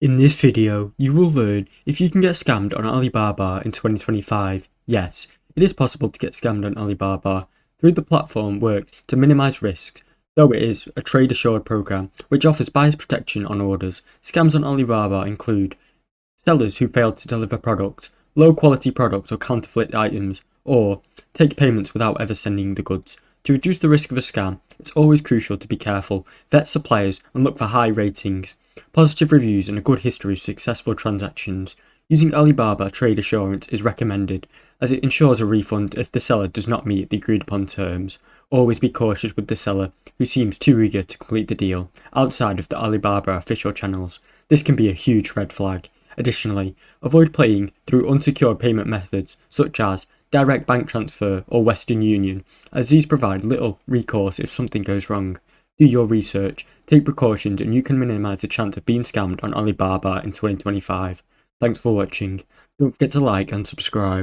In this video, you will learn if you can get scammed on Alibaba in 2025. Yes, it is possible to get scammed on Alibaba. The platform worked to minimize risks, though it is a trade assured program which offers bias protection on orders. Scams on Alibaba include sellers who fail to deliver products, low quality products or counterfeit items, or take payments without ever sending the goods. To reduce the risk of a scam, it's always crucial to be careful, vet suppliers and look for high ratings, positive reviews and a good history of successful transactions. Using Alibaba Trade Assurance is recommended, as it ensures a refund if the seller does not meet the agreed upon terms. Always be cautious with the seller, who seems too eager to complete the deal outside of the Alibaba official channels. This can be a huge red flag. Additionally, avoid paying through unsecured payment methods such as direct bank transfer or Western Union, as these provide little recourse if something goes wrong. Do your research, take precautions, and you can minimize the chance of being scammed on Alibaba in 2025. Thanks for watching. Don't forget to like and subscribe.